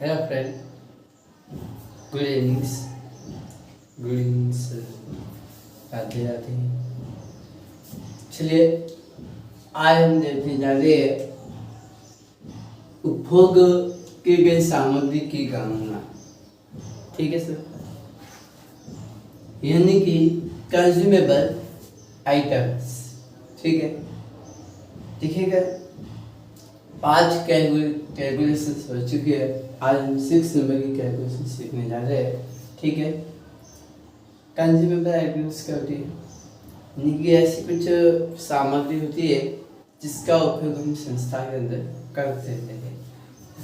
Hello friend, good evenings. Good evenings, Radhe Radhe. चलिए आज हम देखने जा रहे हैं उपभोग की गई सामग्री की गणना। ठीक है सर, यानी कि कंज्यूमेबल आइटम्स। ठीक है, देखिएगा 5 कैलकुलेशन हो चुकी है। आज हम 6 नंबर की कैलकुलेशन सीखने जा रहे हैं। ठीक है, कंज्यूमेबल आइटम्स क्या होती है, यानी कि ऐसी कुछ सामग्री होती है जिसका उपयोग हम संस्था के अंदर करते हैं,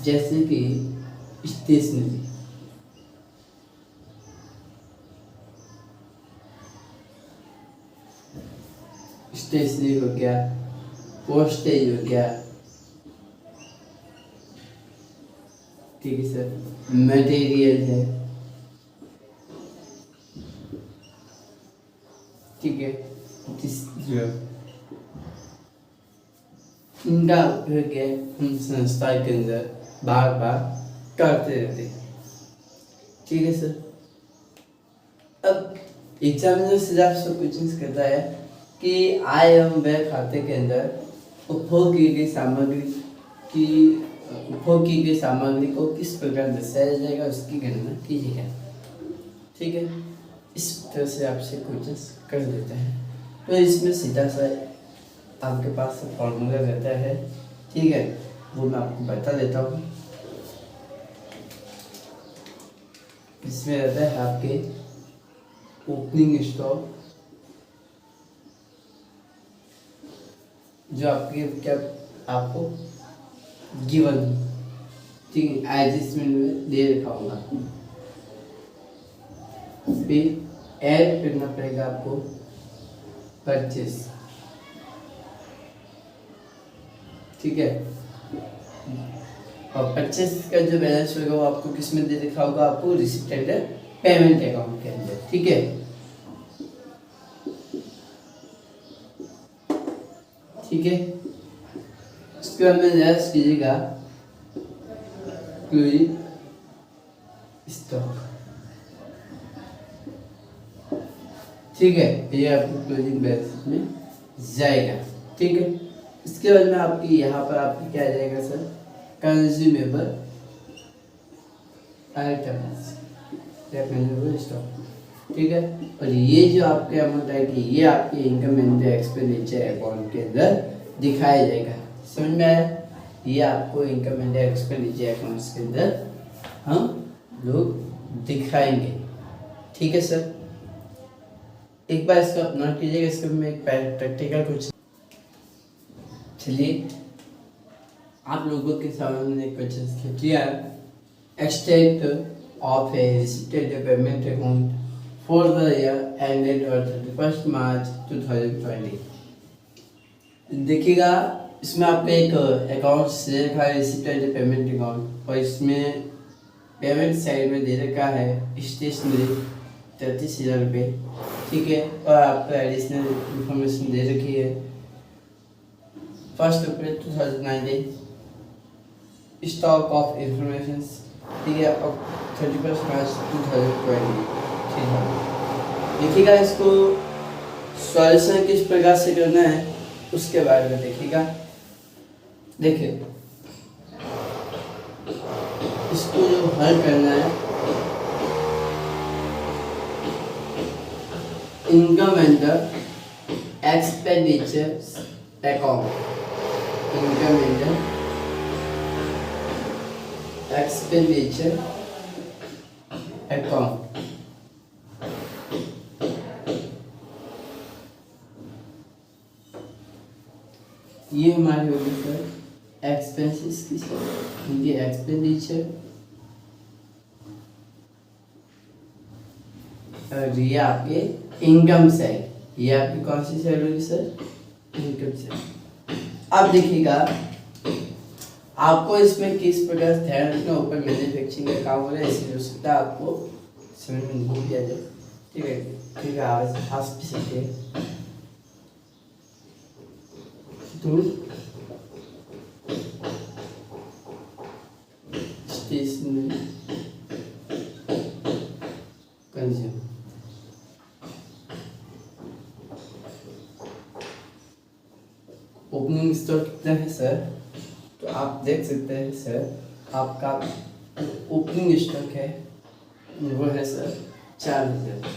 जैसे कि स्टेशनरी। स्टेशनरी हो गया, पोस्टेज हो गया, ठीक है सर, मटेरियल है, ठीक है, इनका उपयोग है हम संस्था के अंदर बार बार करते रहते हैं। ठीक है सर, अब एग्जामिनर सीधा आपसे क्वेश्चन करता है कि आय एवं व्यय खाते के अंदर उपभोग की गई सामग्री को किस प्रकार दर्शाया जाएगा, उसकी गणना कीजिएगा। ठीक है, इस तरह से आपसे क्वेश्चन कर देता है। तो इसमें सीधा सा आपके पास फॉर्मूला रहता है। ठीक है, वो मैं आपको बता देता हूँ। इसमें रहता है आपके ओपनिंग स्टॉक, जो आपके क्या आपको गिवन, ठीक है, एडजस्टमेंट में दे रखा होगा। फिर ऐड करना पड़ेगा आपको परचेस। ठीक है, और परचेस का जो बैलेंस होगा वो आपको किस में दे रखा होगा, आपको रिसिप्ट एंड पेमेंट अकाउंट के अंदर। ठीक है, ठीक है, इसके बाद में लेस कीजिएगा क्लोजिंग स्टॉक। ठीक है, ये आपको क्लोजिंग बैलेंस में जाएगा। ठीक है, इसके बाद में आपकी यहाँ पर आपकी क्या आ जाएगा सर, कंज्यूमेबल आइटम्स या कंज्यूमेबल स्टॉक। ठीक है, और ये जो आपके अमाउंट आएगी ये आपके इनकम एंड एक्सपेंडिचर अकाउंट के अंदर दिखाया जाएगा। समझ में आया? ये आपको इनकम एंड एक्सपेंडिचर अकाउंट्स के अंदर हम लोग दिखाएंगे। ठीक है सर, एक बार इसको नोट कीजिएगा। इसको मैं एक प्रैक्टिकल कुछ, चलिए आप लोगों के सामने क्वेश्चन किया। Extent of a receipted payment account for the year ended on 31 March 2020। देखिएगा, इसमें आपका एक अकाउंट दे रखा है, रिसिप्टेड पेमेंट अकाउंट, और इसमें पेमेंट साइड में दे रखा है स्टेशनरी 33,000 रुपये। ठीक है, और आपका एडिशनल इंफॉर्मेशन दे रखी है 1 अप्रैल 2019 स्टॉक ऑफ इंफॉर्मेशन। ठीक है, और 31 मार्च 2020। ठीक है, देखिएगा इसको सॉल्यूशन किस प्रकार से करना है उसके बारे में देखिएगा। देखिए, इसको जो हल करना है, income and expenditures account, income and expenditure account. ये हमारे हो गए सर एक्सपेंसेस की, इनके एक्सपेंडिचर, और ये आपके इनकम साइड। ये आपकी कौन सी साइड होगी सर, इनकम साइड। अब देखिएगा आपको इसमें किस प्रकार ध्यान रखना, ऊपर मैन्युफैक्चरिंग का काम हो रहा है, इसलिए हो सकता है आपको समझ में नहीं भी आ जाए। ठीक है, ठीक है, आवाज हंस भी सकते हैं। 30 में कंज्यूम। ओपनिंग स्टॉक कितना है सर? तो आप देख सकते हैं सर, आपका ओपनिंग स्टॉक है वो है सर 4000।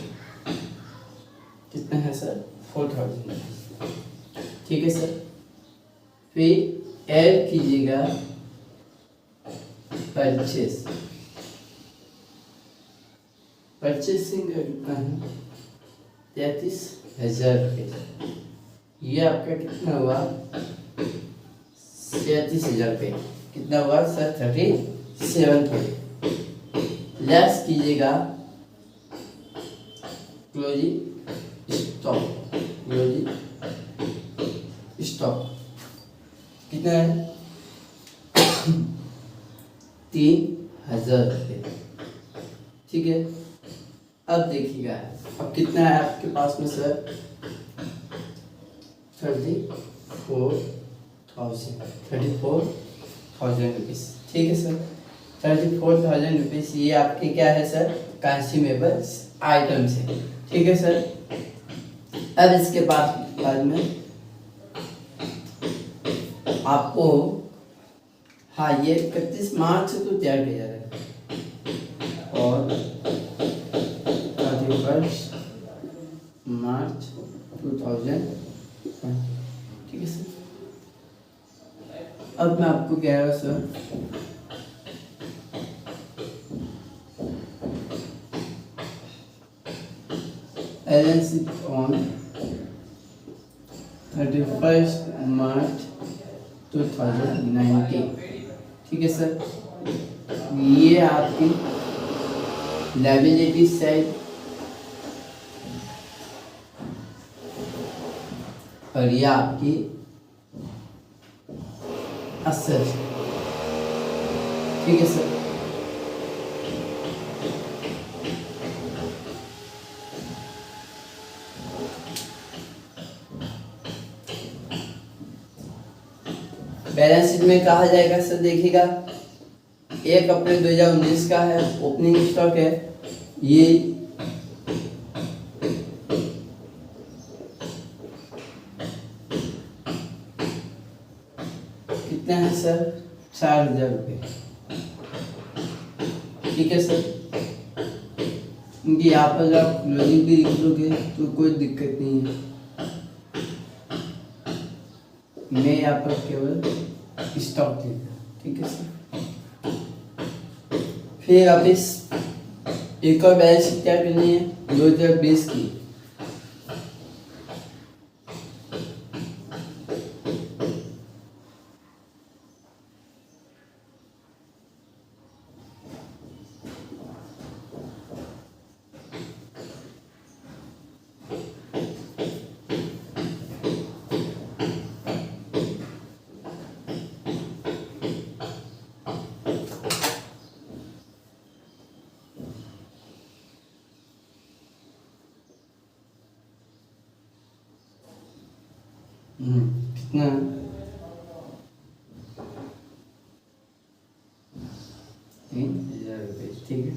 कितना है सर? 4000। ठीक है सर। फिर ऐड कीजिएगा परचेसिंग का कितना है? 33,000 रुपये। ये आपका कितना हुआ? 37,000 रुपये। कितना हुआ सर? 37,000। लेस कीजिएगा क्लोजिंग स्टॉक कितना है? 3,000 रुपये। ठीक है। अब देखिएगा अब कितना है आपके पास में सर? 34,000 रुपीज़। ठीक है सर। 34,000 रुपीज़ ये आपके क्या है सर? कंज्यूमेबल्स आइटम्स है। ठीक है सर। अब इसके बाद में आपको हाँ ये 31 मार्च को तैयार किया जा रहा है और 31 मार्च 2000। ठीक है सर। अब मैं आपको कह रहा हूँ सर, बैलेंस शीट ऑन 31 मार्च 2019। ठीक है सर। ये आपकी लायबिलिटी साइड और ये आपकी असेट। ठीक है सर। बैलेंस शीट में कहा जाएगा सर, देखिएगा 1 अप्रैल 2019 का है, ओपनिंग स्टॉक है ये कितना है सर? 4,000 रुपये। ठीक है सर। क्योंकि यहाँ पर आप क्लोजिंग भी लिख लोगे तो कोई दिक्कत नहीं है। मैं यहाँ पर केवल स्टॉक लिखा। ठीक है सर। फिर आप इस एक और बैलेंस शीट क्या करनी है 2020 की। कितना? 3,000 रुपये। ठीक है।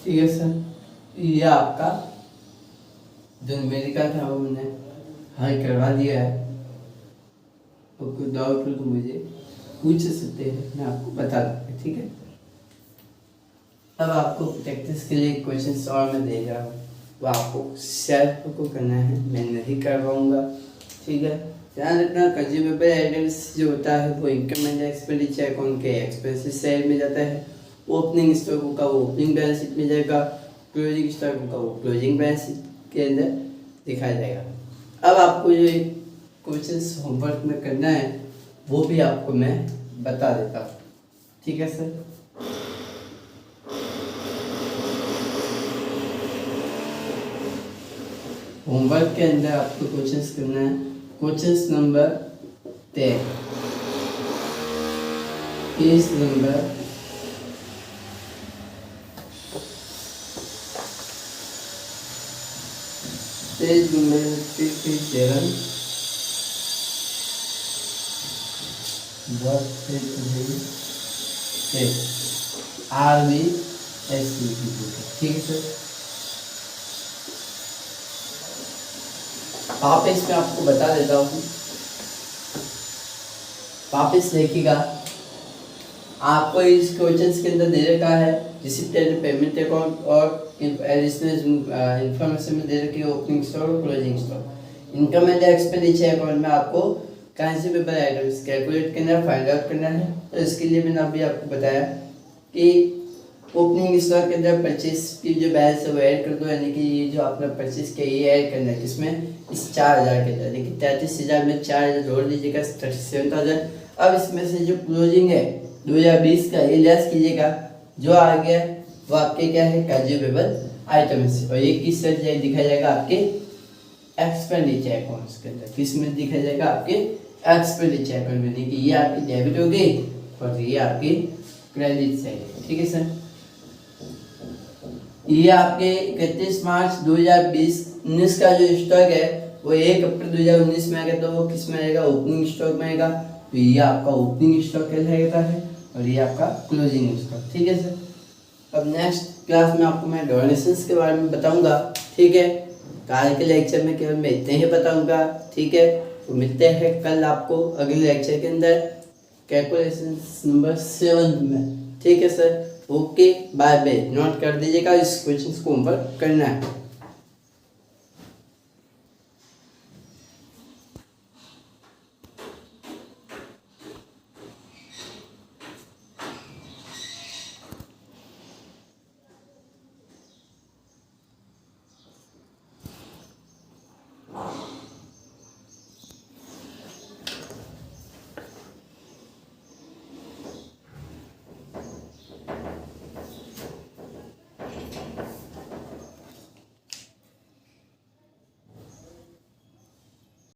ठीक है सर। ये आपका जो मेडिकल था वो मैंने हल करवा दिया है। और कोई डाउट हो तो मुझे पूछ सकते हैं, मैं आपको बता दूँगा। ठीक है। अब आपको प्रैक्टिस के लिए क्वेश्चंस और मैं दे रहा हूँ, वो आपको सेल्फ को करना है, मैं नहीं करवाऊँगा। ठीक है। ध्यान रखना कंज्यूमेबल आइटम्स जो होता है वो इनकम एंड एक्सपेंडिचर अकाउंट के एक्सपेंसेस साइड में जाता है। ओपनिंग स्टॉक का वो ओपनिंग बैलेंस शीट में जाएगा, क्लोजिंग स्टॉक का वो क्लोजिंग बैलेंस शीट के अंदर दिखाया जाएगा। अब आपको जो क्वेश्चंस होमवर्क में करना है वो भी आपको मैं बता देता हूँ, ठीक है सर। होमवर्क के अंदर आपको क्वेश्चंस करना है। Questions number 10, page number 57, RBSE की बुक है, ठीक है सर। वापिस मैं आपको बता देता हूँ, वापिस देखिएगा। आपको इस क्वेश्चंस के अंदर दे रखा है डिसिप्लिन, पेमेंट अकाउंट और एडिशनल इंफॉर्मेशन में दे रखी है ओपनिंग स्टॉक और closing stock. Income and expenditure account में आपको कंज्यूमेबल आइटम्स कैलकुलेट करना है, फाइंड आउट करना है। तो इसके लिए मैंने अभी आपको बताया कि ओपनिंग स्टॉक के अंदर परचेज की जो बैलेंस है वो ऐड कर दो, यानी कि ये जो आपने परचेज किया ये ऐड करना है किसमें, इस 4000 के अंदर, यानी कि 33,000 में 4000 जोड़ दीजिएगा, 37,000। अब इसमें से जो क्लोजिंग है 2020 का ये लेस कीजिएगा, जो आ गया वो आपके क्या है कंज्यूमेबल आइटम्स, और ये किस तरह दिखाया जाएगा आपके एक्सपेंडिचर अकाउंट्स के अंदर, किस में दिखाया जाएगा आपके एक्सपेंडिचर अकाउंट में, यानी कि ये आपकी डेबिट हो गई और ये आपकी क्रेडिट साइड, ठीक है सर। ये आपके 31 मार्च 2019 का जो स्टॉक है वो 1 अप्रैल 2019 में आएगा, तो वो किस में आएगा, ओपनिंग स्टॉक में आएगा। तो ये आपका ओपनिंग स्टॉक कहलाता है और ये आपका क्लोजिंग स्टॉक, ठीक है सर। अब नेक्स्ट क्लास में आपको मैं डोनेशंस के बारे में बताऊंगा, ठीक है। कल के लेक्चर में केवल मैं इतने ही बताऊंगा, ठीक है। तो मिलते हैं कल आपको अगले लेक्चर के अंदर कैलकुलेशन नंबर 7 में, ठीक है सर। Okay, bye bye. नोट कर दीजिएगा, इस क्वेश्चन को होमवर्क करना है।